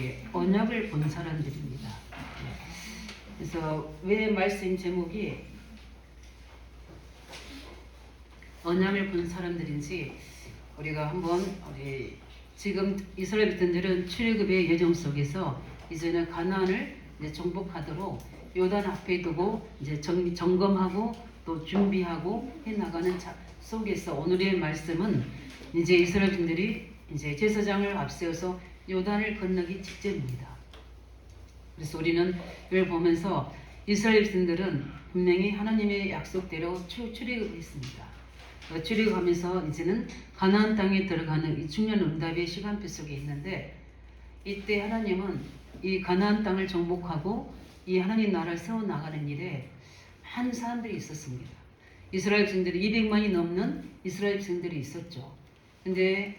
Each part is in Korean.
이제 언약을 본 사람들입니다. 그래서 왜 말씀 제목이 언약을 본 사람들인지 우리가 한번 지금 이스라엘 백성들은 출애굽의 여정 속에서 이제는 가나안을 이제 정복하도록 요단 앞에 두고 이제 점검하고 또 준비하고 해 나가는 속에서 오늘의 말씀은 이제 이스라엘 백성들이 이제 제사장을 앞세워서 요단을 건너기 직전입니다. 그래서 우리는 이걸 보면서 이스라엘 백성들은 분명히 하나님의 약속대로 출애굽했습니다. 출애굽하면서 이제는 가나안 땅에 들어가는 이 중요한 응답의 시간표 속에 있는데, 이때 하나님은 이 가나안 땅을 정복하고 이 하나님 나라를 세워 나가는 일에 한 사람들이 있었습니다. 이스라엘 백성들이 200만이 넘는 이스라엘 백성들이 있었죠. 근데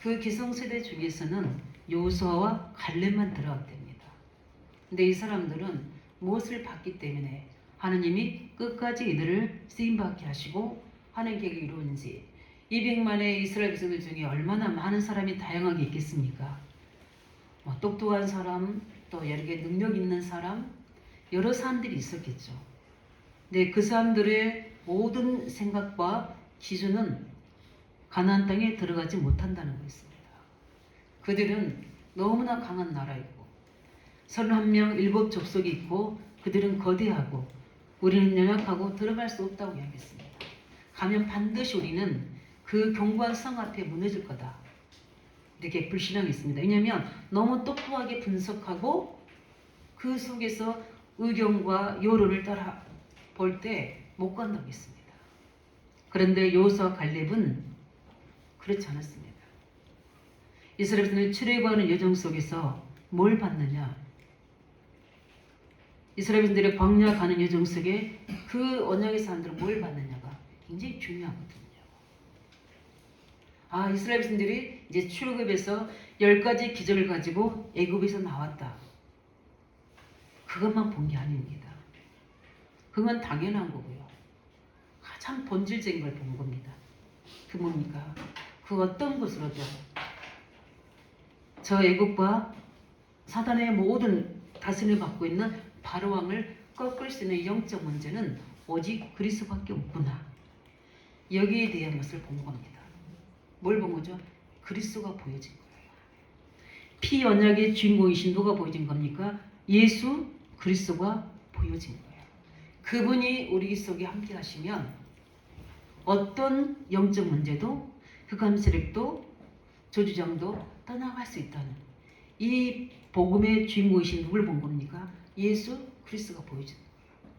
그 기성세대 중에서는 여호수아와 갈렙만 들어갔답니다. 근데 이 사람들은 무엇을 받기 때문에 하나님이 끝까지 이들을 쓰임받게 하시고 하는 계획이 이루어진지, 200만의 이스라엘 백성들 중에 얼마나 많은 사람이 다양하게 있겠습니까? 똑똑한 사람, 또 여러 개 능력 있는 사람, 여러 사람들이 있었겠죠. 근데 그 사람들의 모든 생각과 기준은 가나안 땅에 들어가지 못한다는 것입니다. 그들은 너무나 강한 나라이고 31명 일곱 족속이 있고 그들은 거대하고 우리는 연약하고 들어갈 수 없다고 이야기했습니다. 가면 반드시 우리는 그 견고한 성 앞에 무너질 거다, 이렇게 불신앙했습니다. 왜냐하면 너무 똑똑하게 분석하고 그 속에서 의견과 여론을 따라 볼 때 못 간다고 했습니다. 그런데 여호수아와 갈렙은 그렇지 않았습니다. 이스라엘 백성들이 출애굽하는 여정 속에서 뭘 받느냐? 이스라엘 백성들이 광야 가는 여정 속에 그 언약의 사람들은 뭘 받느냐가 굉장히 중요하거든요. 이스라엘 백성들이 이제 출애굽에서 10가지 기적을 가지고 애굽에서 나왔다, 그것만 본 게 아닙니다. 그건 당연한 거고요. 가장 본질적인 걸 본 겁니다. 그 뭡니까? 그 어떤 것으로도 저 애국과 사단의 모든 다스림을 받고 있는 바로왕을 꺾을 수 있는 영적 문제는 오직 그리스도밖에 없구나, 여기에 대한 것을 본 겁니다. 뭘 본 거죠? 그리스도가 보여진 거예요. 피 언약의 주인공이신 누가 보여진 겁니까? 예수 그리스도가 보여진 거예요. 그분이 우리 속에 함께 하시면 어떤 영적 문제도 흑암 세력도 저주장도 떠나갈 수 있다는, 이 복음의 주인공이신 누굴 본 겁니까? 예수 그리스도가 보여주는 거예요.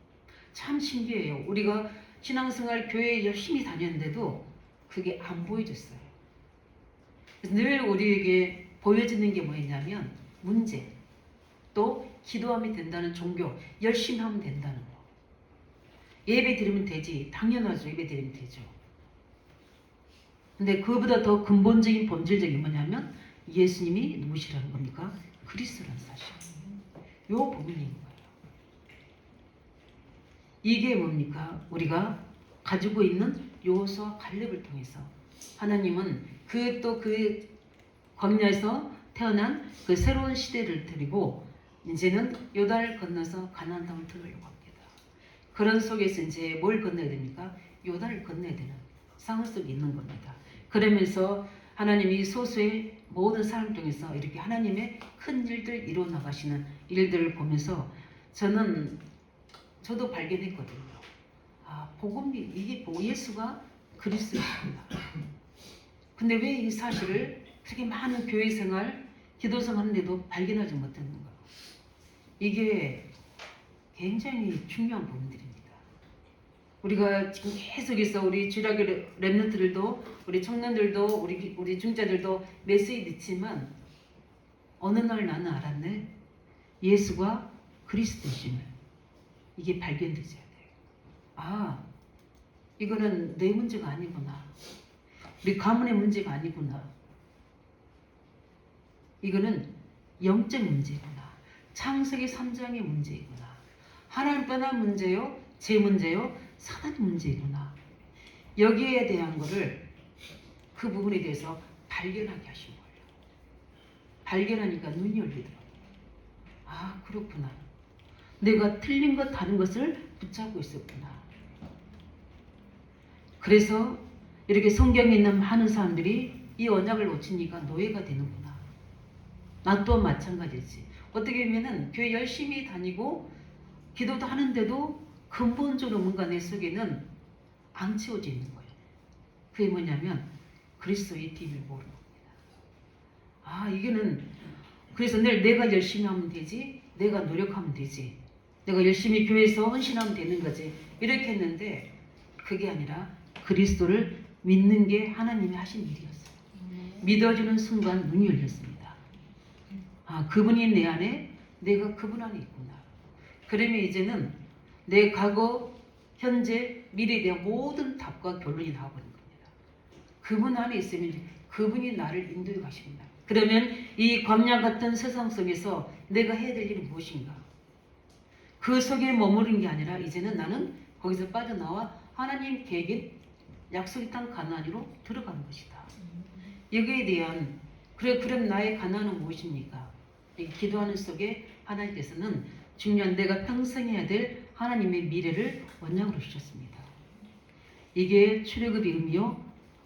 참 신기해요. 우리가 신앙생활 교회에 열심히 다녔는데도 그게 안 보여졌어요. 그래서 늘 우리에게 보여지는 게 뭐였냐면 문제, 또 기도하면 된다는 종교, 열심히 하면 된다는 거. 예배 드리면 되지, 당연하죠. 예배 드리면 되죠. 근데 그보다 더 근본적인 본질적인 뭐냐면 예수님이 누구시라는 겁니까? 그리스도라는 사실. 요 부분인 거예요. 이게 뭡니까? 우리가 가지고 있는 여호수아와 갈렙을 통해서 하나님은 그 광야에서 태어난 그 새로운 시대를 드리고 이제는 요단을 건너서 가나안 땅을 들어가려고 합니다. 그런 속에서 이제 뭘 건너야 됩니까? 요단을 건너야 되는 상황 속에 있는 겁니다. 그러면서 하나님이 소수의 모든 사람 통해서 이렇게 하나님의 큰 일들 이루어 나가시는 일들을 보면서 저도 발견했거든요. 복음이 이게 예수가 그리스도입니다. 근데 왜 이 사실을 그렇게 많은 교회 생활, 기도 생활하는데도 발견하지 못했는가? 이게 굉장히 중요한 부분들입니다. 우리가 지금 계속해서 우리 주일학교 랩런트들도, 우리 청년들도, 우리 중자들도 메시지 듣지만 어느 날 나는 알았네, 예수가 그리스도심을. 이게 발견되셔야 돼요. 이거는 내 문제가 아니구나, 우리 가문의 문제가 아니구나, 이거는 영적 문제구나, 창세기 3장의 문제이구나, 하나님 떠난 문제요, 제 문제요, 사단 문제이구나, 여기에 대한 거를, 그 부분에 대해서 발견하게 하신 거예요. 발견하니까 눈이 열리더라고요. 아, 그렇구나. 내가 틀린 것 다른 것을 붙잡고 있었구나. 그래서 이렇게 성경에 있는 많은 사람들이 이 언약을 놓치니까 노예가 되는구나. 나 또한 마찬가지지. 어떻게 보면은 교회 열심히 다니고 기도도 하는데도 근본적으로 뭔가 내 속에는 안 채워져 있는 거예요. 그게 뭐냐면 그리스도의 뒤를 모르는 겁니다. 아, 이게는 그래서 내가 열심히 하면 되지, 내가 노력하면 되지, 내가 열심히 교회에서 헌신하면 되는 거지, 이렇게 했는데 그게 아니라 그리스도를 믿는 게 하나님이 하신 일이었어요. 믿어주는 순간 눈이 열렸습니다. 아, 그분이 내 안에, 내가 그분 안에 있구나. 그러면 이제는 내 과거, 현재, 미래에 대한 모든 답과 결론이 나와버린 겁니다. 그분 안에 있으면 그분이 나를 인도해 가십니다. 그러면 이 광야 같은 세상 속에서 내가 해야 될 일은 무엇인가? 그 속에 머무르는 게 아니라 이제는 나는 거기서 빠져나와 하나님 계획인 약속의 땅 가나안으로 들어가는 것이다. 여기에 대한 그럼 나의 가나안은 무엇입니까? 기도하는 속에 하나님께서는 중요한 내가 평생 해야 될 하나님의 미래를 원약으로 주셨습니다. 이게 출애굽의 의미요,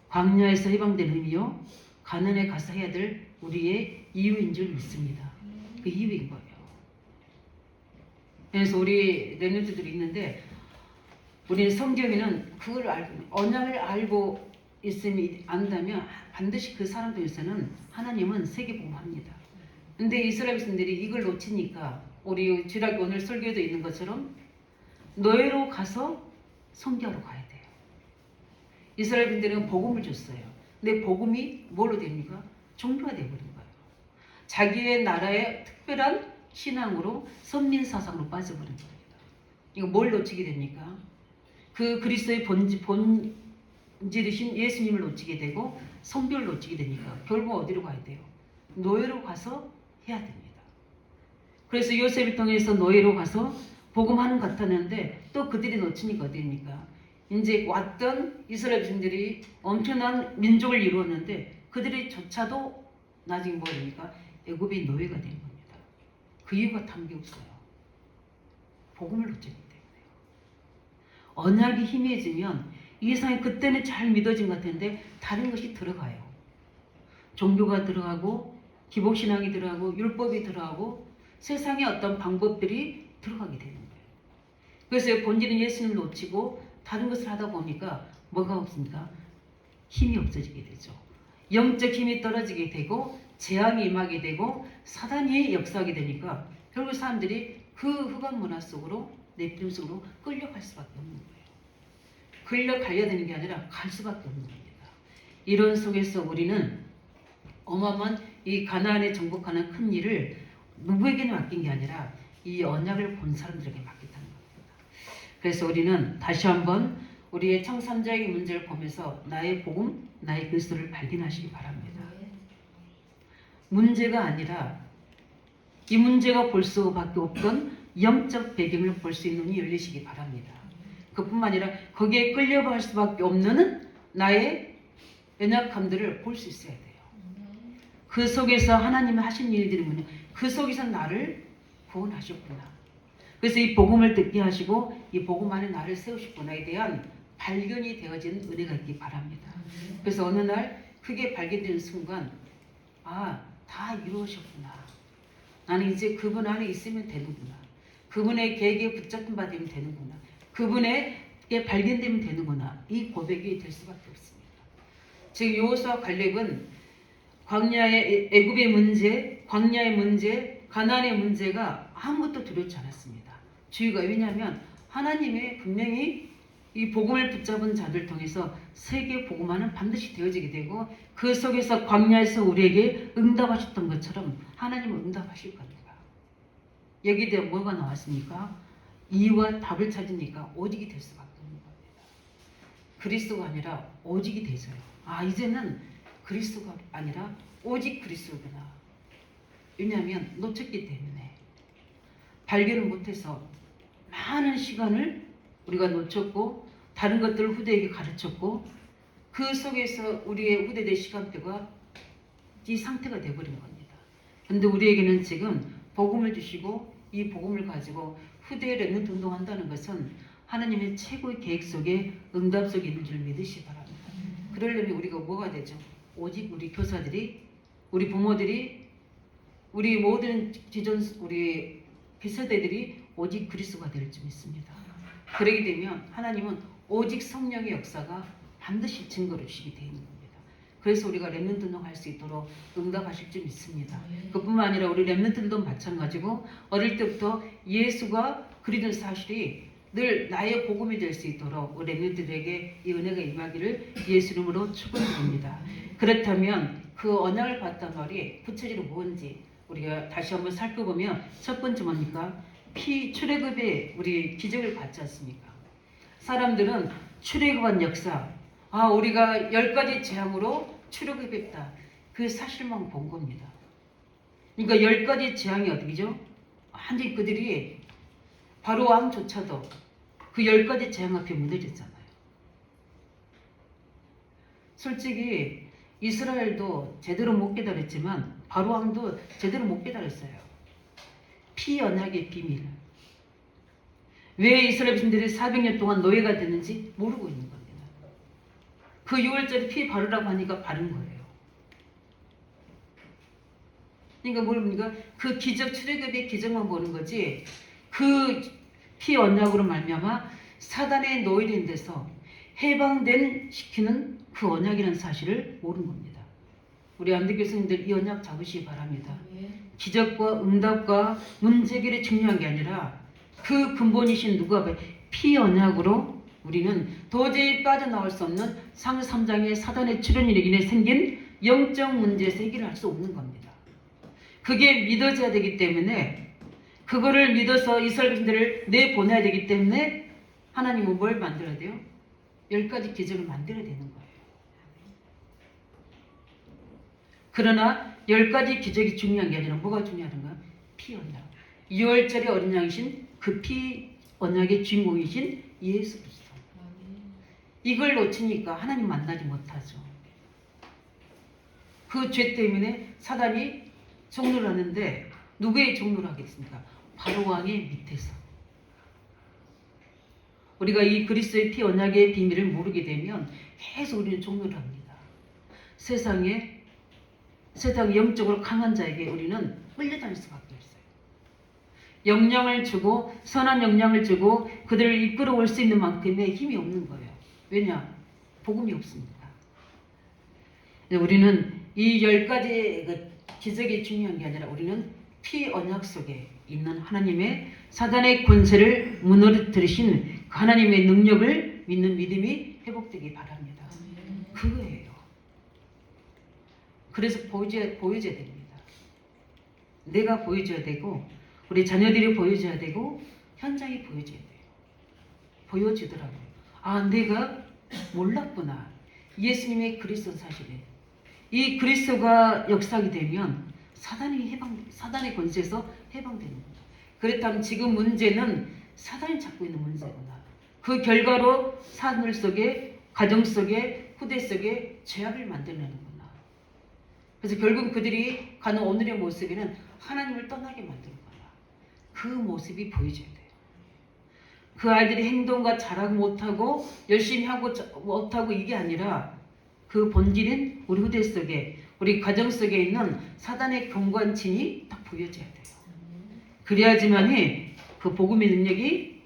광야에서 해방된 의미요, 가나안에 가서 해야 될 우리의 이유인 줄 믿습니다. 그 이유인 거예요. 그래서 우리 렘넌트들이 있는데 우리는 성경에는 그걸 알고 언약을 알고 있으면 안다면 반드시 그 사람들에서는 하나님은 세계복음합니다. 근데 이스라엘 백성들이 이걸 놓치니까 우리 주일학교 오늘 설교에도 있는 것처럼 노예로 가서 선교하러 가야 돼요. 이스라엘 백성들은 복음을 줬어요. 근데 복음이 뭘로 됩니까? 종교가 되어버린 거예요. 자기의 나라의 특별한 신앙으로 선민사상으로 빠져버린 겁니다. 이거 뭘 놓치게 됩니까? 그 그리스도의 본질이신 예수님을 놓치게 되고 성경을 놓치게 되니까 결국 어디로 가야 돼요? 노예로 가서 해야 됩니다. 그래서 요셉을 통해서 노예로 가서 복음하는 것 같았는데 또 그들이 놓치니까 어디입니까? 이제 왔던 이스라엘 백성들이 엄청난 민족을 이루었는데 그들이 조차도 나중에 뭐입니까? 애굽의 노예가 된 겁니다. 그 이유가 담겨 없어요. 복음을 놓쳤기 때문에요. 언약이 희미해지면 이 세상에 그때는 잘 믿어진 것 같은데 다른 것이 들어가요. 종교가 들어가고 기복신앙이 들어가고 율법이 들어가고 세상의 어떤 방법들이 들어가게 되는 거예요. 그래서 본질은 예수님을 놓치고 다른 것을 하다 보니까 뭐가 없습니까? 힘이 없어지게 되죠. 영적 힘이 떨어지게 되고 재앙이 임하게 되고 사단이 역사하게 되니까 결국 사람들이 그 흑암 문화 속으로 내피림 속으로 끌려갈 수밖에 없는 거예요. 끌려가야 되는 게 아니라 갈 수밖에 없는 겁니다. 이런 속에서 우리는 어마어마한 이 가나안에 정복하는 큰 일을 누구에게는 맡긴 게 아니라 이 언약을 본 사람들에게 맡겼다는 겁니다. 그래서 우리는 다시 한번 우리의 청산자의 문제를 보면서 나의 복음, 나의 그리스도를 발견하시기 바랍니다. 문제가 아니라 이 문제가 볼 수밖에 없던 영적 배경을 볼 수 있는 눈이 열리시기 바랍니다. 그뿐만 아니라 거기에 끌려갈 수밖에 없는 나의 연약함들을 볼 수 있어야 돼요. 그 속에서 하나님이 하신 일들이 뭐냐? 그 속에서 나를 구원하셨구나. 그래서 이 복음을 듣게 하시고 이 복음 안에 나를 세우셨구나에 대한 발견이 되어진 은혜가 있기 바랍니다. 그래서 어느 날 그게 발견되는 순간 다 이루어졌구나. 나는 이제 그분 안에 있으면 되는구나. 그분의 계획에 붙잡힌 바 되면 되는구나. 그분에게 발견되면 되는구나. 이 고백이 될 수밖에 없습니다. 즉 여호수아 갈렙은 광야의 애굽의 문제, 광야의 문제, 가나안의 문제가 아무것도 두렵지 않았습니다. 주의가 왜냐하면 하나님의 분명히 이 복음을 붙잡은 자들 통해서 세계 복음화는 반드시 되어지게 되고 그 속에서 광야에서 우리에게 응답하셨던 것처럼 하나님은 응답하실 겁니다. 여기에 대해 뭐가 나왔습니까? 이유와 답을 찾으니까 오직이 될 수밖에 없는 겁니다. 그리스도가 아니라 오직이 되져요. 이제는 그리스도가 아니라 오직 그리스도구나. 왜냐하면 놓쳤기 때문에 발견을 못해서 많은 시간을 우리가 놓쳤고 다른 것들을 후대에게 가르쳤고 그 속에서 우리의 후대의 시간대가 이 상태가 되어버린 겁니다. 그런데 우리에게는 지금 복음을 주시고 이 복음을 가지고 후대에 렘넌트 운동한다는 것은 하나님의 최고의 계획 속에 응답 속에 있는 줄 믿으시 바랍니다. 그러려면 우리가 뭐가 되죠? 오직 우리 교사들이, 우리 부모들이, 우리 모든 기존 우리 비서대들이 오직 그리스도가 될 줄 믿습니다. 그러게 되면 하나님은 오직 성령의 역사가 반드시 증거를 주시게 되어 있는 겁니다. 그래서 우리가 렘넌트 운동할 수 있도록 응답하실 줄 믿습니다. 그뿐만 아니라 우리 렘넌트들도 마찬가지고 어릴 때부터 예수가 그리던 사실이 늘 나의 복음이 될 수 있도록 우리 렘넌트들에게 이 은혜가 임하기를 예수 이름으로 축원드립니다. 그렇다면 그 언약을 받던 말이 구체적으로 뭔지 우리가 다시 한번 살펴보면 첫 번째 뭡니까? 출애굽의 우리 기적을 봤지 않습니까? 사람들은 출애굽한 역사, 우리가 10가지 재앙으로 출애굽했다. 그 사실만 본 겁니다. 그러니까 10가지 재앙이 어디죠? 완전히 그들이 바로 왕조차도 그 10가지 재앙 앞에 무너졌잖아요. 솔직히 이스라엘도 제대로 못 깨달았지만 바로 왕도 제대로 못 깨달았어요. 피 언약의 비밀. 왜 이스라엘 백성들이 400년 동안 노예가 됐는지 모르고 있는 겁니다. 그 6월절에 피 바르라고 하니까 바른 거예요. 그러니까 뭡니까? 그 기적, 출애굽의 기적만 보는 거지 그 피 언약으로 말미암아 사단의 노예된 데서 해방된 시키는 그 언약이라는 사실을 모르는 겁니다. 우리 안대 교수님들 이 언약 잡으시기 바랍니다. 기적과 응답과 문제 해결이 중요한 게 아니라 그 근본이신 누가 피 언약으로 우리는 도저히 빠져나올 수 없는 상 3장의 사단의 출현으로 인해 생긴 영적 문제에서 해결할 수 없는 겁니다. 그게 믿어져야 되기 때문에 그거를 믿어서 이스라엘 백성들을 내보내야 되기 때문에 하나님은 뭘 만들어야 돼요? 10가지 기적을 만들어야 되는 거예요. 그러나 10가지 기적이 중요한 게 아니라 뭐가 중요한가? 피 언약. 6월절의 어린 양이신 그 피 언약의 주인공이신 예수 그리스도. 이걸 놓치니까 하나님 만나지 못하죠. 그 죄 때문에 사단이 종노를 하는데 누구의 종노를 하겠습니까? 바로 왕의 밑에서. 우리가 이 그리스도의 피 언약의 비밀을 모르게 되면 계속 우리는 종노를 합니다. 세상 영적으로 강한 자에게 우리는 끌려다닐 수밖에 없어요. 영향을 주고 선한 영향을 주고 그들을 이끌어올 수 있는 만큼의 힘이 없는 거예요. 왜냐? 복음이 없습니다. 우리는 이 10가지 그 기적이 중요한 게 아니라 우리는 피 언약 속에 있는 하나님의 사단의 권세를 무너뜨리신 그 하나님의 능력을 믿는 믿음이 회복되기 바랍니다. 그거예요. 그래서 보여줘야 됩니다. 내가 보여줘야 되고 우리 자녀들이 보여줘야 되고 현장이 보여줘야 돼요. 보여주더라고요. 내가 몰랐구나. 예수님의 그리스도 사실에 이 그리스도가 역사하게 되면 사단의 권세에서 해방되는 겁니다. 그렇다면 지금 문제는 사단이 잡고 있는 문제구나. 그 결과로 사물 속에, 가정 속에, 후대 속에 죄악을 만들어내는구나. 그래서 결국 그들이 가는 오늘의 모습에는 하나님을 떠나게 만드는구나. 그 모습이 보여져야 돼요. 그 아이들이 행동과 잘하고 못하고 열심히 하고 못하고 이게 아니라 그 본질은 우리 후대 속에 우리 가정 속에 있는 사단의 경관친이 딱 보여져야 돼요. 그래야지만이 그 복음의 능력이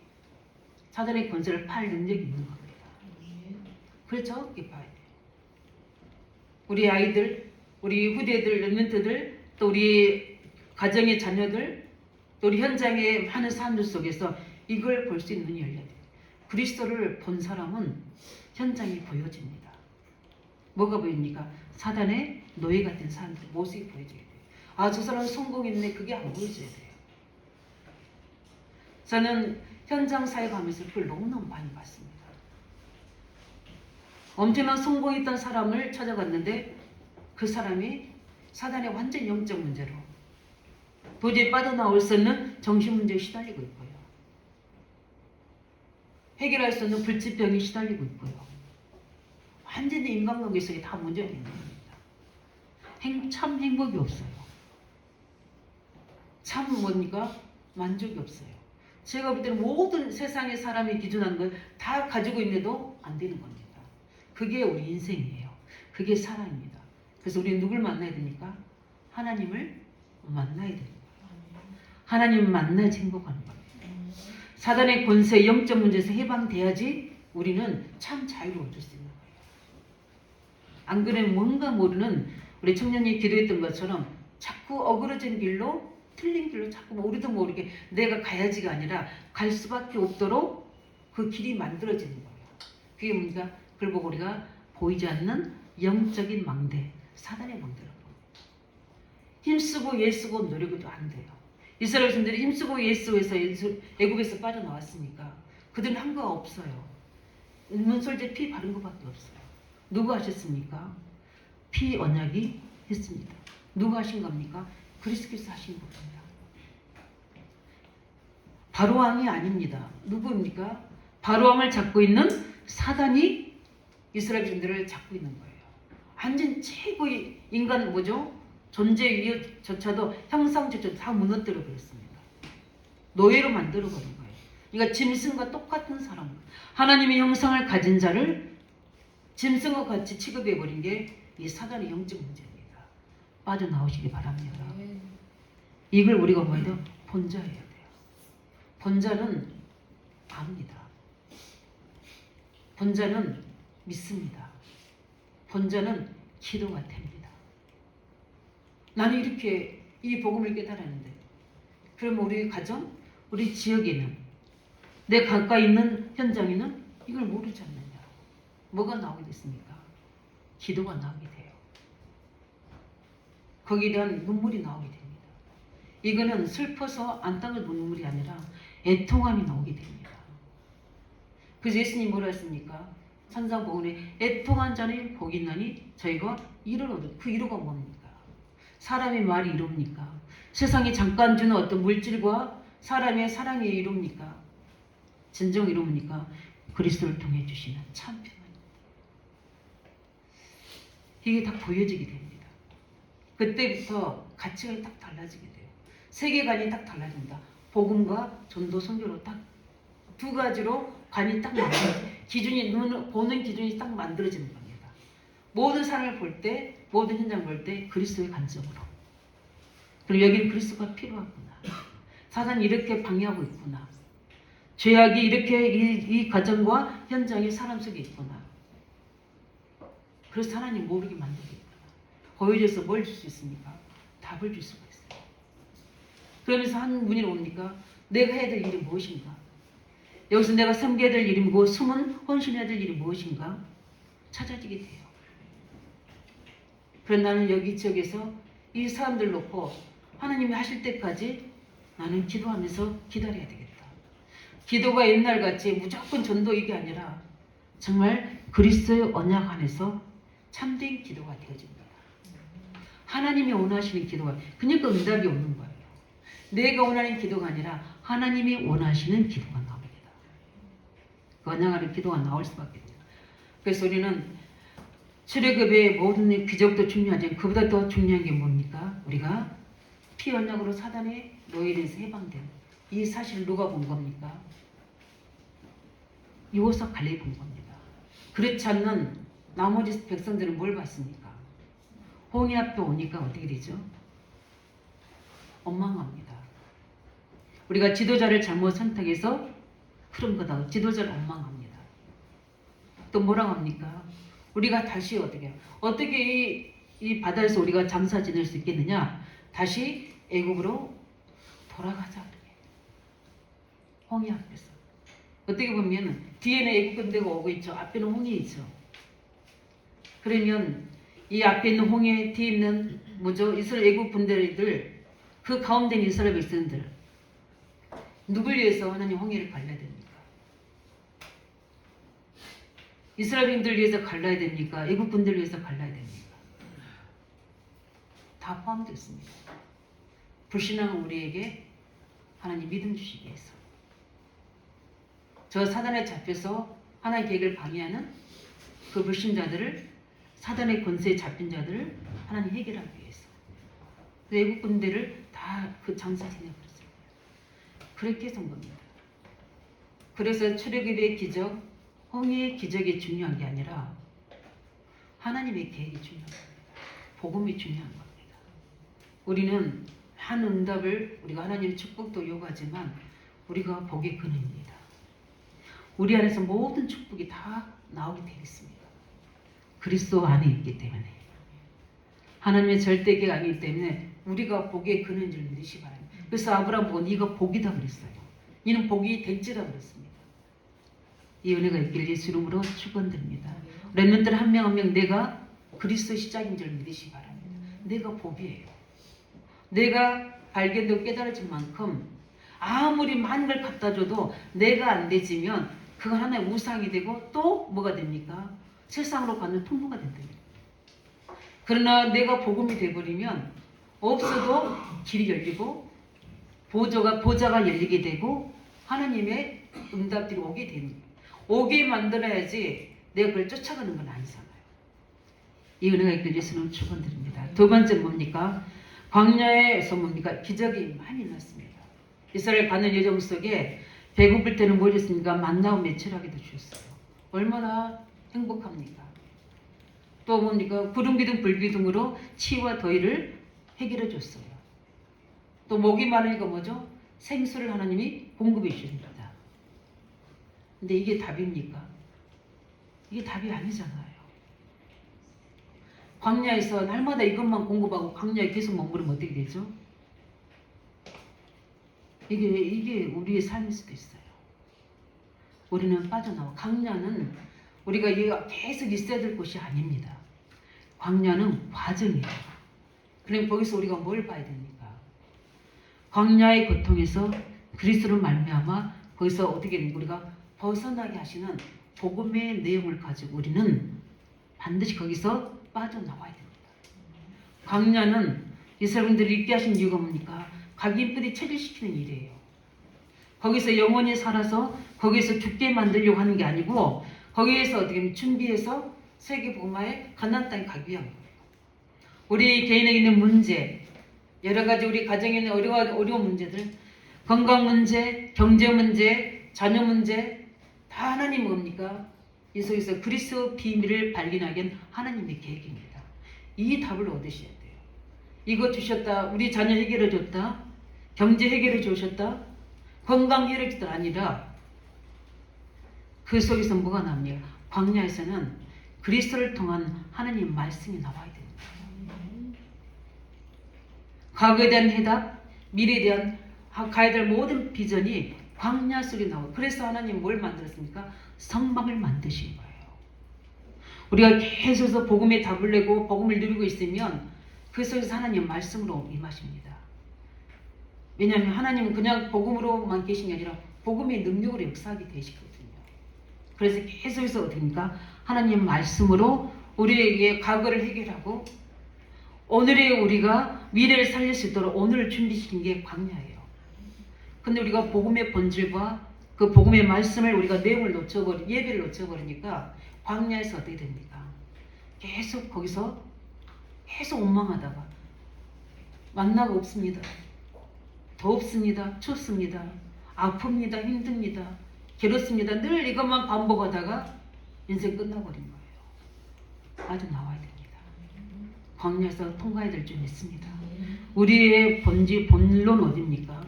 사단의 권세를 팔 능력이 있는 겁니다. 그렇죠? 이렇게 봐야 돼요. 우리 아이들, 우리 후대들, 렘넌트들, 또 우리 가정의 자녀들, 또 우리 현장의 많은 사람들 속에서 이걸 볼 수 있는 눈이 열려야 돼요. 그리스도를 본 사람은 현장이 보여집니다. 뭐가 보입니까? 사단의 노예 같은 사람들 모습이 보여져야 돼요. 저 사람은 성공했네. 그게 안 보여져야 돼요. 저는 현장 사역하면서 그걸 너무너무 많이 봤습니다. 엄청난 성공했던 사람을 찾아갔는데 그 사람이 사단의 완전 영적 문제로 도저히 빠져나올 수 없는 정신문제에 시달리고 있고요. 해결할 수 없는 불치병에 시달리고 있고요. 완전히 인간관계 속에 다 문제가 있는 겁니다. 참 행복이 없어요. 참 뭡니까? 만족이 없어요. 제가 볼 때는 모든 세상의 사람이 기준하는 걸 다 가지고 있는데도 안 되는 겁니다. 그게 우리 인생이에요. 그게 사랑입니다. 그래서 우리는 누굴 만나야 됩니까? 하나님을 만나야 됩니다. 하나님을 만나야지 행복하는 겁니다. 사단의 권세, 영적 문제에서 해방돼야지 우리는 참 자유로워질 수 있는 거예요. 안 그러면 뭔가 모르는 우리 청년이 기도했던 것처럼 자꾸 어그러진 길로, 틀린 길로 자꾸 우리도 모르게 내가 가야지가 아니라 갈 수밖에 없도록 그 길이 만들어지는 거예요. 그게 뭡니까? 그걸 보고 우리가 보이지 않는 영적인 망대, 사단의 망대라고. 힘쓰고 애쓰고 노력해도 안 돼요. 이스라엘 백성들이 힘쓰고 애쓰고해서 애굽에서 빠져나왔으니까 그들은 한 거 없어요. 문설제 피 바른 것밖에 없어요. 누가 하셨습니까? 피 언약이 했습니다. 누가 하신 겁니까? 그리스도께서 하신 겁니다. 바로왕이 아닙니다. 누구입니까? 바로왕을 잡고 있는 사단이 이스라엘 백성들을 잡고 있는 거예요. 완전 최고의 인간 뭐죠? 존재 위에조차도 형상조차도 다 무너뜨려 버렸습니다. 노예로 만들어 버린 거예요. 그러니까 짐승과 똑같은 사람, 하나님의 형상을 가진 자를 짐승과 같이 취급해 버린 게 이 사단의 영적 문제입니다. 빠져나오시기 바랍니다. 이걸 우리가 뭐해야 돼요? 본자해야 돼요. 본자는 압니다. 본자는 믿습니다. 본자는 기도가 됩니다. 나는 이렇게 이 복음을 깨달았는데, 그럼 우리 가정, 우리 지역에는, 내 가까이 있는 현장에는 이걸 모르지 않느냐? 뭐가 나오게 됐습니까? 기도가 나오게 돼요. 거기에 대한 눈물이 나오게 됩니다. 이거는 슬퍼서 안타는 눈물이 아니라 애통함이 나오게 됩니다. 그래서 예수님이 뭐라 했습니까? 산상복음에 애통한 자는 복이 있나니 저희가 이를 얻을. 그 이루가 뭡니까? 사람의 말이 이룹니까? 세상에 잠깐 주는 어떤 물질과 사람의 사랑이 이룹니까? 진정 이룹니까? 그리스도를 통해 주시는 참 평안입니다. 이게 다 보여지게 됩니다. 그때부터 가치가 딱 달라지게 돼요. 세계관이 딱 달라집니다. 복음과 전도 선교로 딱 두 가지로 관이 딱 기준이, 눈을 보는 기준이 딱 만들어지는 겁니다. 모든 사람을 볼 때, 모든 현장을 볼 때 그리스도의 관점으로. 그리고 여기는 그리스도가 필요하구나. 사단이 이렇게 방해하고 있구나. 죄악이 이렇게 이 가정과 현장의 사람 속에 있구나. 그래서 하나님 모르게 만들겠구나. 보여줘서 뭘 줄 수 있습니까? 답을 줄 수가 있어요. 그러면서 한 분이 옵니까? 내가 해야 될 일이 무엇인가? 여기서 내가 섬겨야 될 일이 뭐고 숨은 헌신해야 될 일이 무엇인가? 찾아지게 돼요. 그래서 나는 여기 지역에서 이 사람들 놓고 하나님이 하실 때까지 나는 기도하면서 기다려야 되겠다. 기도가 옛날같이 무조건 전도 이게 아니라 정말 그리스도의 언약 안에서 참된 기도가 되어집니다. 하나님이 원하시는 기도가, 그러니까 응답이 오는 거예요. 내가 원하는 기도가 아니라 하나님이 원하시는 기도가 나옵니다. 그 언약 안에 기도가 나올 수밖에 없어요. 그래서 우리는 출애굽의 모든 기적도 중요하지만 그보다 더 중요한 게 뭡니까? 우리가 피 언약으로 사단의 노예에서 해방된 이 사실을 누가 본 겁니까? 여호수아 갈렙이 본 겁니다. 그렇지 않는 나머지 백성들은 뭘 봤습니까? 홍해 앞에 오니까 어떻게 되죠? 원망합니다. 우리가 지도자를 잘못 선택해서 그런 거다. 지도자를 원망합니다. 또 뭐라고 합니까? 우리가 다시 어떻게 이 바다에서 우리가 장사 지낼 수 있겠느냐? 다시 애굽으로 돌아가자. 홍해 앞에서. 어떻게 보면 뒤에는 애굽 군대가 오고 있죠. 앞에는 홍해 있죠. 그러면 이 앞에 있는 홍해, 뒤에 있는 뭐죠? 이스라엘 애굽 군대들, 그 가운데 있는 이스라엘 백성들, 누굴 위해서 하나님 홍해를 갈라야 됩니까? 이스라엘인들 위해서 갈라야 됩니까? 애굽 군대를 위해서 갈라야 됩니까? 다 포함되어 있습니다. 불신앙은 우리에게 하나님 믿음 주시기 위해서, 저 사단에 잡혀서 하나님의 계획을 방해하는 그 불신자들을, 사단의 권세에 잡힌 자들을 하나님 해결하기 위해서. 외국 군대를 다 그 장사 지내버렸어요. 그렇게 선 겁니다. 그래서 출애굽의 기적, 홍해의 기적이 중요한 게 아니라 하나님의 계획이 중요한 겁니다. 복음이 중요한 겁니다. 우리는 한 응답을 우리가 하나님의 축복도 요구하지만 우리가 복의 근원입니다. 우리 안에서 모든 축복이 다 나오게 되어 있습니다. 그리스도 안에 있기 때문에 하나님의 절대계획이 아니기 때문에 우리가 복의 근원인 줄 믿으시 바랍니다. 그래서 아브라함 보고 네가 복이다 그랬어요. 이는 복이 될지라 그랬습니다. 이 은혜가 있길 예수 이름으로 축원드립니다. 렘넌트들 한 명 한 명 내가 그리스도 시작인 줄 믿으시 바랍니다. 내가 복이에요. 내가 발견되고 깨달아진 만큼 아무리 많은 걸 갖다 줘도 내가 안 되지면 그건 하나의 우상이 되고 또 뭐가 됩니까? 세상으로 가는 통로가 된답니다. 그러나 내가 복음이 돼버리면 없어도 길이 열리고 보좌가 열리게 되고 하나님의 응답들이 오게 됩니다. 오게 만들어야지 내가 그걸 쫓아가는 건 아니잖아요. 이 은혜가 있길 예수는 축원드립니다. 두 번째 뭡니까? 광야에서 뭡니까? 기적이 많이 났습니다. 이스라엘 가는 여정 속에 배고플 때는 뭐 했습니까? 만나고 매출하기도 주셨어요. 얼마나 행복합니까? 또 뭡니까? 구름기둥 불기둥으로 치와 더위를 해결해 줬어요. 또 목이 마르니까 뭐죠? 생수를 하나님이 공급해 주십니다. 근데 이게 답입니까? 이게 답이 아니잖아요. 광야에서 날마다 이것만 공급하고 광야에 계속 머무르면 어떻게 되죠? 이게 우리의 삶일 수도 있어요. 우리는 빠져나와. 광야는 우리가 계속 있어야 될 곳이 아닙니다. 광야는 과정이에요. 그럼 거기서 우리가 뭘 봐야 됩니까? 광야의 고통에서 그리스도를 말미암아 거기서 어떻게 우리가 벗어나게 하시는 복음의 내용을 가지고 우리는 반드시 거기서 빠져나와야 됩니다. 광야는 이스라엘인들을 있게 하신 이유가 뭡니까? 각인들이 체질시키는 일이에요. 거기서 영원히 살아서 거기서 죽게 만들려고 하는 게 아니고 거기에서 어떻게 준비해서 세계 복음화에 가나안 땅에 가기 위한 거예요. 우리 개인에게 있는 문제, 여러 가지 우리 가정에 있는 어려운 문제들, 건강 문제, 경제 문제, 자녀 문제 다 하나님 뭡니까? 이 속에서 그리스도 비밀을 발견하기 위한 하나님의 계획입니다. 이 답을 얻으셔야 돼요. 이거 주셨다. 우리 자녀 해결해 줬다. 경제 해결해 주셨다. 건강 해결해 줬다. 아니라 그 속에서 뭐가 나옵니까? 광야에서는 그리스도를 통한 하나님 말씀이 나와야 됩니다. 과거에 대한 해답, 미래에 대한 가야 될 모든 비전이 광야 속에 나와요. 그래서 하나님 뭘 만들었습니까? 성막을 만드신 거예요. 우리가 계속해서 복음의 답을 내고 복음을 누리고 있으면 그 속에서 하나님 말씀으로 임하십니다. 왜냐하면 하나님은 그냥 복음으로만 계신 게 아니라 복음의 능력으로 역사하게 되시거든요. 그래서 계속해서 어떻습니까? 하나님 말씀으로 우리에게 과거를 해결하고 오늘의 우리가 미래를 살릴 수 있도록 오늘을 준비시킨 게 광야예요. 근데 우리가 복음의 본질과 그 복음의 말씀을 우리가 내용을 예배를 놓쳐버리니까 광야에서 어떻게 됩니까? 계속 거기서 계속 원망하다가 만나가 없습니다. 덥습니다. 춥습니다. 아픕니다. 힘듭니다. 괴롭습니다. 늘 이것만 반복하다가 인생 끝나버린 거예요. 빠져나와야 됩니다. 광야에서 통과해야 될 줄 믿습니다. 우리의 본론 어디입니까?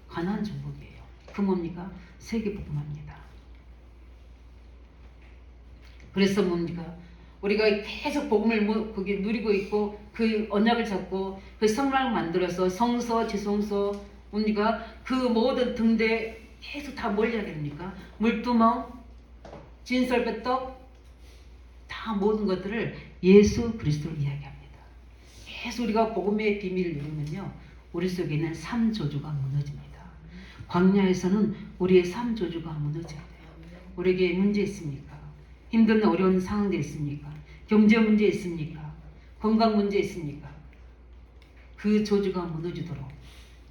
가나안 정복이에요. 그 뭡니까? 세계 복음합니다. 그래서 뭡니까? 우리가 계속 복음을 그게 누리고 있고 그 언약을 잡고 그 성막을 만들어서 성서, 지성서 뭡니까? 그 모든 등대 계속 다 뭘 이야기합니까? 물두멍, 진설배떡 다 모든 것들을 예수 그리스도를 이야기합니다. 계속 우리가 복음의 비밀을 누리면요, 우리 속에 있는 삶조주가 무너집니다. 광야에서는 우리의 삶조주가 무너져야 돼요. 우리에게 문제 있습니까? 힘든 어려운 상황도 있습니까? 경제 문제 있습니까? 건강 문제 있습니까? 그 조주가 무너지도록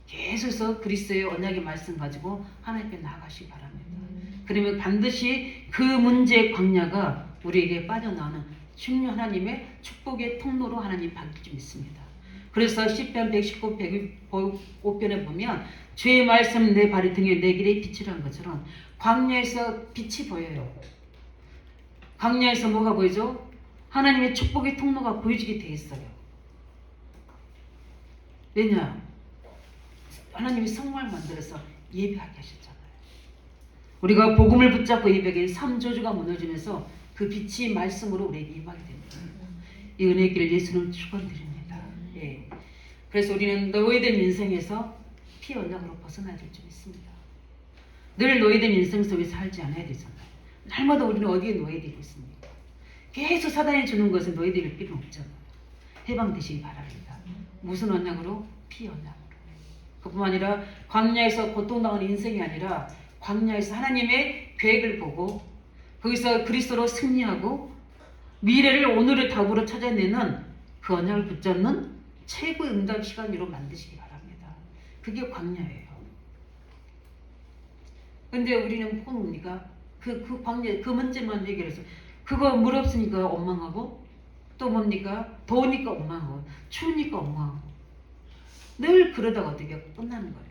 계속해서 그리스도의 언약의 말씀 가지고 하나님께 나아가시기 바랍니다. 그러면 반드시 그 문제의 광야가 우리에게 빠져나오는 중요한 하나님의 축복의 통로로 하나님 바뀔 줄 믿습니다. 그래서 시편 119, 105편에 보면 주의 말씀 내 발이 등에 내 길의 빛이라는 것처럼 광야에서 빛이 보여요. 광야에서 뭐가 보이죠? 하나님의 축복의 통로가 보여지게 돼 있어요. 왜냐? 하나님이 성막을 만들어서 예배하게 하셨잖아요. 우리가 복음을 붙잡고 예배하기엔 삼조주가 무너지면서 그 빛이 말씀으로 우리에게 임하게 됩니다. 이 은혜의 길을 예수는 축원드립니다. 예. 그래서 우리는 노예된 인생에서 피 언약으로 벗어나야 될 줄 믿습니다. 늘 노예된 인생 속에 살지 않아야 되잖아요. 날마다 우리는 어디에 노예되고 있습니까? 계속 사단이 주는 것은 노예될 필요는 없잖아요. 해방되시기 바랍니다. 무슨 언약으로? 피 언약으로. 그뿐만 아니라 광야에서 고통당하는 인생이 아니라 광야에서 하나님의 계획을 보고 거기서 그리스도로 승리하고 미래를 오늘의 답으로 찾아내는 그 언약을 붙잡는 최고의 응답 시간으로 만드시기 바랍니다. 그게 광야예요. 근데 우리는 뭡니까? 그 광야, 그 문제만 해결해서 그거 물 없으니까 원망하고 또 뭡니까? 더우니까 원망하고 추우니까 원망하고 늘 그러다가 어떻게 끝나는 거예요.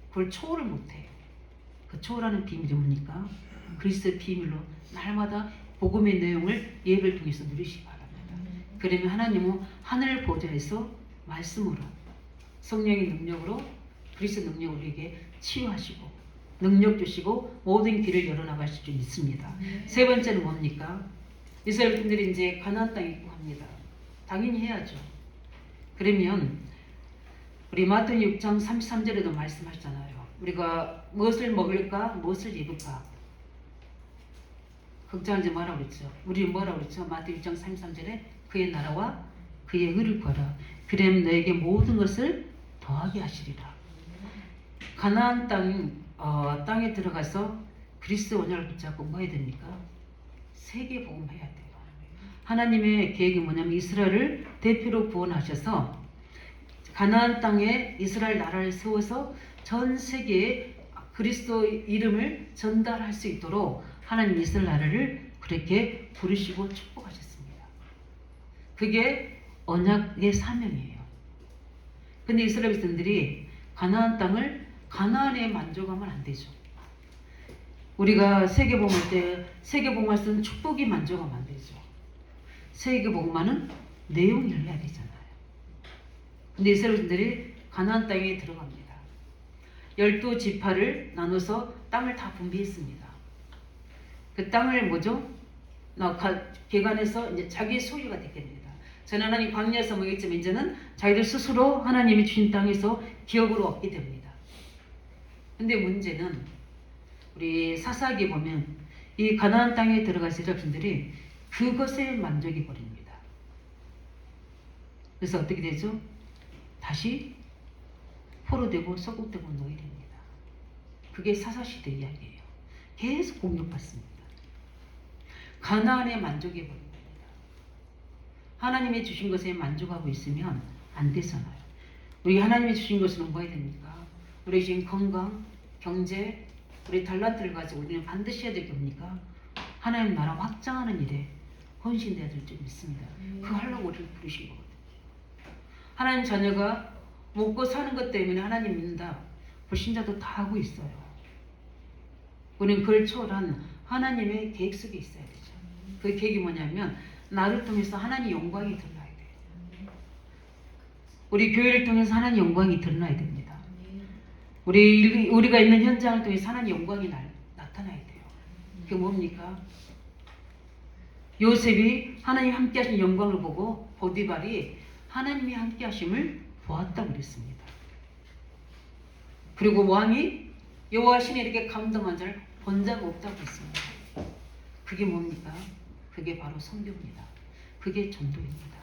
그걸 초월을 못해요. 그 초월하는 비밀이 뭡니까? 그리스도의 비밀로 날마다 복음의 내용을 예배를 통해서 누리시기 바랍니다. 그러면 하나님은 하늘 보좌에서 말씀으로 성령의 능력으로 그리스도 능력을 우리에게 치유하시고 능력 주시고 모든 길을 열어나가실 줄 믿습니다. 세 번째는 뭡니까? 이스라엘 분들이 이제 가나안 땅에 입국합니다. 당연히 해야죠. 그러면 우리 마태복음 6장 33절에도 말씀하셨잖아요. 우리가 무엇을 먹을까? 무엇을 입을까? 걱정하지 마라 그랬죠. 우리 뭐라 그랬죠? 마태복음 6장 33절에 그의 나라와 그의 의를 구하라. 그러면 너에게 모든 것을 더하게 하시리라. 가나안 땅에 들어가서 그리스도 언약을 붙잡고 뭐 해야 됩니까? 세계 복음해야 돼요. 하나님의 계획이 뭐냐면 이스라엘을 대표로 구원하셔서 가나안 땅에 이스라엘 나라를 세워서 전 세계에 그리스도 이름을 전달할 수 있도록 하나님 이스라엘 나라를 그렇게 부르시고 축복하셨습니다. 그게 언약의 사명이에요. 근데 이스라엘 백성들이 가나안 땅을 가나안에 만족하면 안 되죠. 우리가 세계복음할 때 세계복음할 때는 축복이 만족하면 안 되죠. 세계복음하는 내용을 해야 되잖아요. 근데 이스라엘 백성들이 가나안 땅에 들어갑니다. 12지파를 나눠서 땅을 다 분배했습니다. 그 땅을 뭐죠? 개간해서 이제 자기 소유가 됐겠습니다. 전 하나님 광야에서 먹였지만 이제는 자기들 스스로 하나님이 주신 땅에서 기업으로 얻게 됩니다. 근데 문제는 우리 사사기에 보면 이 가나안 땅에 들어가신 여러분들이 그것에 만족해 버립니다. 그래서 어떻게 되죠? 다시 포로되고 소국되고 노예됩니다. 그게 사사시대 이야기예요. 계속 공격받습니다. 가나안에 만족해 버립니다. 하나님이 주신 것에 만족하고 있으면 안 되잖아요. 우리 하나님이 주신 것은 뭐 해야 됩니까? 우리 지금 건강, 경제, 우리 달란트를 가지고 우리는 반드시 해야 될 게 뭡니까? 하나님 나라 확장하는 일에 헌신돼야 될 줄 믿습니다. 그거 하려고 우리를 부르신 거거든요. 하나님 자녀가 먹고 사는 것 때문에 하나님 믿는다. 불신자도 다 하고 있어요. 우리는 그걸 초월한 하나님의 계획 속에 있어야 되죠. 그 계획이 뭐냐면 나를 통해서 하나님 영광이 드러나야 돼요. 우리 교회를 통해서 하나님 영광이 드러나야 됩니다. 우리가 있는 현장을 통해서 하나님 영광이 나타나야 돼요. 그게 뭡니까? 요셉이 하나님 함께 하신 영광을 보고 보디발이 하나님이 함께 하심을 보았다고 그랬습니다. 그리고 왕이 여호와 신에 이렇게 감동한 자를 본 자가 없다고 했습니다. 그게 뭡니까? 그게 바로 선교입니다. 그게 전도입니다.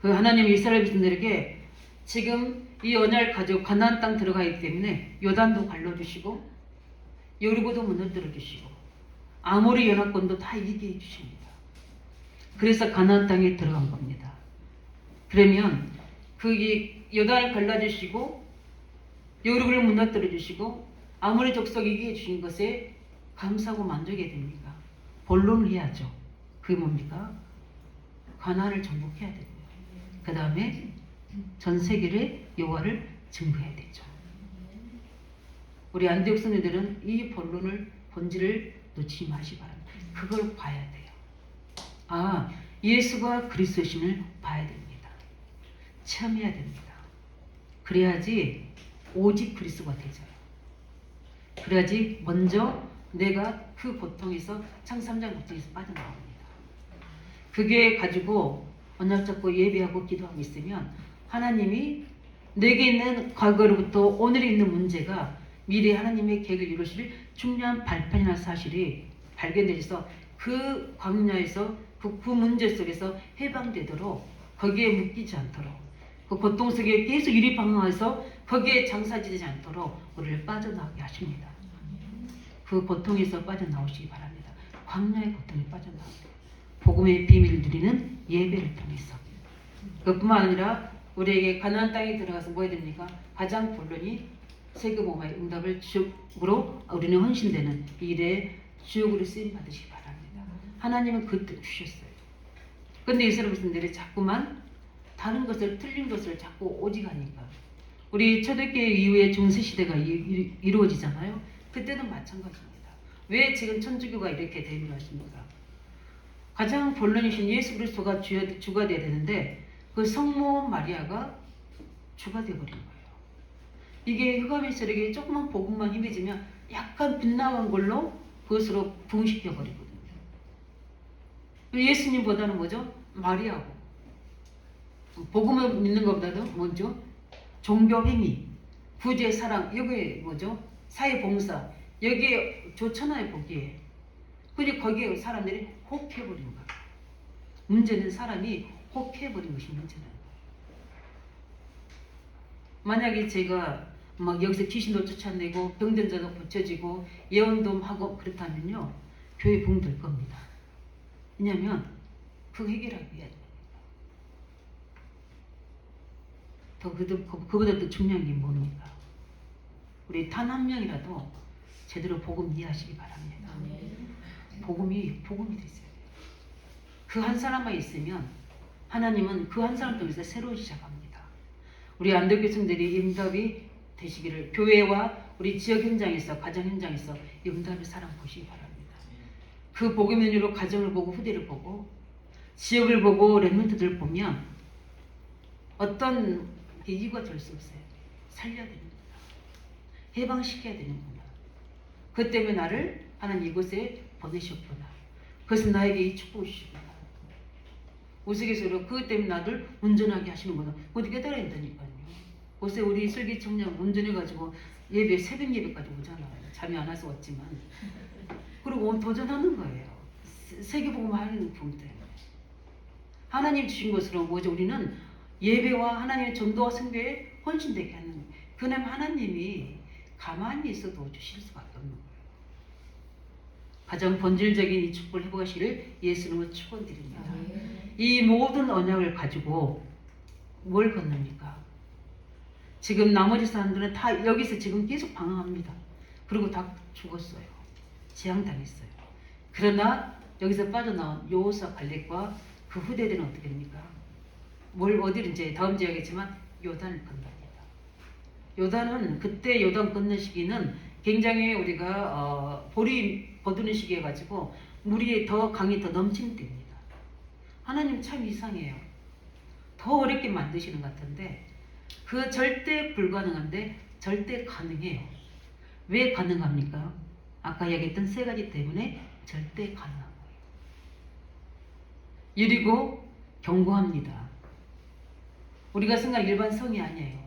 그 하나님 이스라엘 백성들에게 지금 이 언약을 가지고 가나안 땅 들어가기 때문에 요단도 갈라주시고 여리고도 무너뜨려 주시고 아모리 연합권도 다 이기게 해주십니다. 그래서 가나안 땅에 들어간 겁니다. 그러면 그 요단을 갈라주시고 여리고를 무너뜨려 주시고 아모리 족속이 이기게 해주신 것에 감사하고 만족해야 됩니까? 본론을 해야죠. 그게 뭡니까? 가나안을 정복해야 됩니다. 그 다음에 전 세계를 여호와를 증거해야 되죠. 우리 안디옥 성도들은 이 본론을 본질을 놓치지 마시기 바랍니다. 그걸 봐야 돼요. 아, 예수가 그리스도심을 봐야 됩니다. 체험해야 됩니다. 그래야지 오직 그리스도가 되죠. 그래야지 먼저 내가 그 고통에서 창세 3장 고통에서 빠져나옵니다. 그게 가지고 언약 잡고 예배하고 기도하고 있으면 하나님이 내게 있는 과거로부터 오늘에 있는 문제가 미래 하나님의 계획을 이루실 중요한 발판이나 사실이 발견되어서 그 광야에서 그 문제 속에서 해방되도록 거기에 묶이지 않도록 그 고통 속에 계속 유리방황해서 거기에 장사지지 않도록 우리를 빠져나오게 하십니다. 그 고통에서 빠져나오시기 바랍니다. 광야의 고통에 빠져나오게 복음의 비밀을 누리는 예배를 통해서 그뿐만 아니라 우리에게 가나안 땅에 들어가서 뭐 해야 됩니까? 가장 본론이 세계복음화의 응답을 주역으로 우리는 헌신되는 일에 주역으로 쓰임 받으시기 바랍니다. 하나님은 그 뜻 주셨어요. 근데 이스라엘 백성들이 자꾸만 다른 것을 틀린 것을 자꾸 오직하니까 우리 초대교회 이후에 중세시대가 이루어지잖아요. 그때도 마찬가지입니다. 왜 지금 천주교가 이렇게 대명하십니까? 가장 본론이신 예수 그리스도가 주가 되어야 되는데 그 성모 마리아가 주가 되어버린 거예요. 이게 흑암의세력이 조그만 복음만 힘해지면 약간 빗나간 걸로 그것으로 부흥시켜버리거든요. 예수님보다는 뭐죠? 마리아고 복음을 믿는 것보다도 뭐죠? 종교 행위, 구제 사랑, 여기에 뭐죠? 사회 봉사, 여기에 좋잖아요, 보기에. 근데 거기에 사람들이 혹해버린 거예요. 문제는 사람이 혹해버린 것이 문제는. 만약에 제가 막 여기서 귀신도 쫓아내고 병든자도 고쳐지고 예언도 하고 그렇다면요, 교회 붕될 겁니다. 왜냐하면 그 해결하기 위한 그보다 더 중요한 게 뭡니까? 우리 단 한 명이라도 제대로 복음 이해하시기 바랍니다. 복음이 되세요. 그 한 사람만 있으면 하나님은 그 한 사람 통해서 새로 시작합니다. 우리 안디옥 교성들이 응답이 되시기를 교회와 우리 지역 현장에서 가정 현장에서 응답의 사랑 보시기 바랍니다. 그 복음 연유로 가정을 보고 후대를 보고 지역을 보고 렘넌트들 보면 어떤 이유가 될 수 없어요. 살려야 됩니다. 해방시켜야 되는구나. 그 때문에 나를 하나님 이곳에 보내셨구나. 그래서 나에게 이 축복을 주시구나. 우스갯소리로 그것 때문에 나를 운전하게 하시는구나. 어디 깨달아야 된다니까요. 요새 우리 슬기 청년 운전해가지고 예배 새벽 예배까지 오잖아요. 잠이 안 와서 왔지만 그리고 도전하는 거예요. 세계복음 하는 품 때문에 하나님 주신 것으로 뭐죠? 우리는 예배와 하나님의 전도와 선교에 헌신되게 하는 거예요. 그럼 하나님이 가만히 있어도 주실 수밖에 없는 거예요. 가장 본질적인 이 축복을 회복하시기를 예수님을 축원드립니다. 이 모든 언약을 가지고 뭘 건넙니까? 지금 나머지 사람들은 다 여기서 지금 계속 방황합니다. 그리고 다 죽었어요. 재앙당했어요. 그러나 여기서 빠져나온 여호수아 갈렙과 그 후대들은 어떻게 됩니까? 어디를 이제 다음 주에 하겠지만 요단을 건넙니다. 요단은 그때 요단 건너 시기는 굉장히 우리가 볼이 거두는 시기에 가지고 물이 더 강이 더 넘치는 때입니다. 하나님 참 이상해요. 더 어렵게 만드시는 것 같은데 그 절대 불가능한데 절대 가능해요. 왜 가능합니까? 아까 이야기했던 세 가지 때문에 절대 가능한 거예요. 여리고 견고합니다. 우리가 생각하는 일반 성이 아니에요.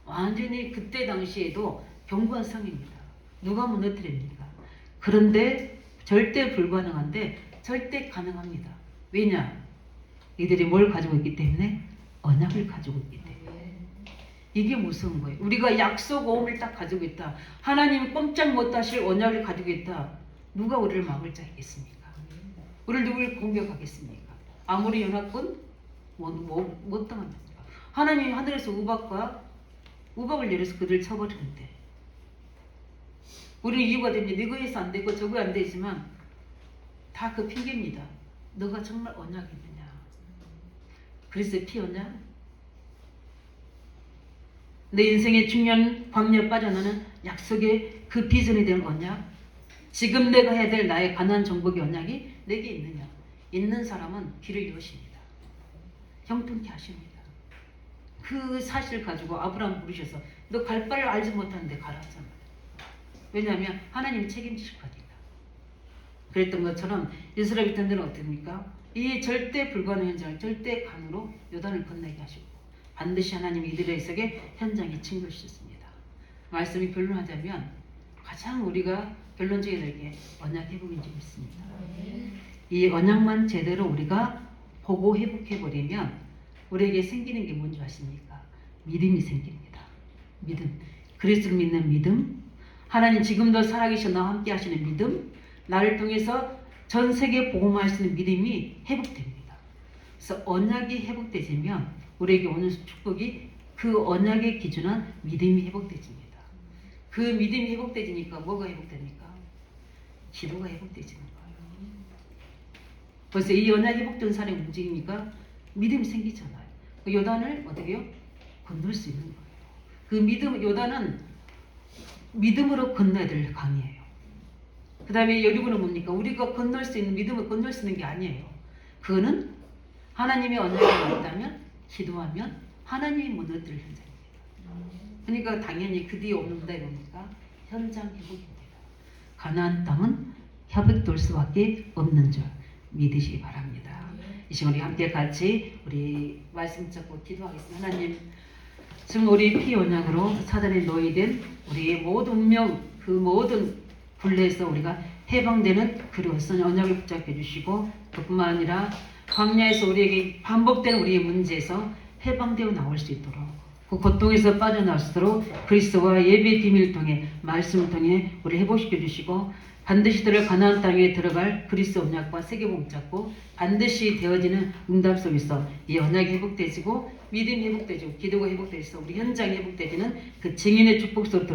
완전히 그때 당시에도 견고한 성입니다. 누가 무너뜨립니까? 그런데 절대 불가능한데 절대 가능합니다. 왜냐? 이들이 뭘 가지고 있기 때문에? 언약을 가지고 있기 때문에. 이게 무서운 거예요. 우리가 약속 오음을 딱 가지고 있다. 하나님이 꼼짝 못하실 언약을 가지고 있다. 누가 우리를 막을 자 있겠습니까? 우리를 누굴 공격하겠습니까? 아무리 연합군 못 당합니까? 하나님이 하늘에서 우박을 내려서 그들을 쳐버리는데 우리는 이유가 됩니다. 이거 해서 안 되고 저거 안 되지만 다 그 핑계입니다. 너가 정말 언약이 있느냐? 그래서 피 언약? 내 인생의 중요한 광야에 빠져나는 약속의 그 비전에 대한 언약, 지금 내가 해야 될 나의 가난안 정복의 언약이 내게 있느냐? 있는 사람은 길을 여십니다. 형통케 하십니다. 그 사실을 가지고 아브라함 부르셔서 너 갈 바를 알지 못하는데 가라 하잖아요. 왜냐하면 하나님이 책임지실 거니까. 그랬던 것처럼 이스라엘 백성들은 어떻습니까? 이 절대 불가능 현장을 절대 간으로 요단을 건너게 하시고 반드시 하나님이 이들의 속에 현장에 침투하셨습니다. 말씀이 변론하자면 가장 우리가 결론적인 언약 회복인지 믿습니다. 이 언약만 제대로 우리가 보고 회복해버리면 우리에게 생기는 게 뭔지 아십니까? 믿음이 생깁니다. 믿음. 그리스도를 믿는 믿음, 하나님 지금도 살아계신 나와 함께 하시는 믿음, 나를 통해서 전 세계에 복음하시는 믿음이 회복됩니다. 그래서 언약이 회복되지면 우리에게 오는 축복이 그 언약의 기준한 믿음이 회복되집니다. 그 믿음이 회복되지니까 뭐가 회복됩니까? 기도가 회복되지는 거예요. 그래서 이 언약이 회복된 사람의 움직이니까 믿음이 생기잖아요. 그 요단을 어떻게 해요? 건널 수 있는 거예요. 그 믿음, 요단은 믿음으로 건너야 될 강이에요. 그 다음에 여리고는 뭡니까? 우리가 건널 수 있는, 믿음을 건널 수 있는 게 아니에요. 그거는 하나님의 언약이 있다면, 기도하면 하나님이 무너뜨릴 현장입니다. 그러니까 당연히 그 뒤에 오는 문제가 뭡니까? 현장 회복입니다. 가나안 땅은 회복될 수밖에 없는 줄 믿으시기 바랍니다. 이 시간 우리 함께 같이 우리 말씀 잡고 기도하겠습니다. 하나님, 지금 우리 피 언약으로 사단에 노예된 우리의 모든 운명, 그 모든 굴레에서 우리가 해방되는 그리스도의 언약을 붙잡게 해주시고, 그뿐만 아니라 광야에서 우리에게 반복되는 우리의 문제에서 해방되어 나올 수 있도록, 그 고통에서 빠져나올 수 있도록 그리스도와 예배의 비밀을 통해 말씀을 통해 우리 회복시켜 주시고, 반드시 들어갈 가나안 땅에 들어갈 그리스도 언약과 세계복음 잡고 반드시 되어지는 응답 속에서 이 언약이 회복되지고 믿음이 회복되지고 기도가 회복되어서 우리 현장이 회복되지는 그 증인의 축복 속으로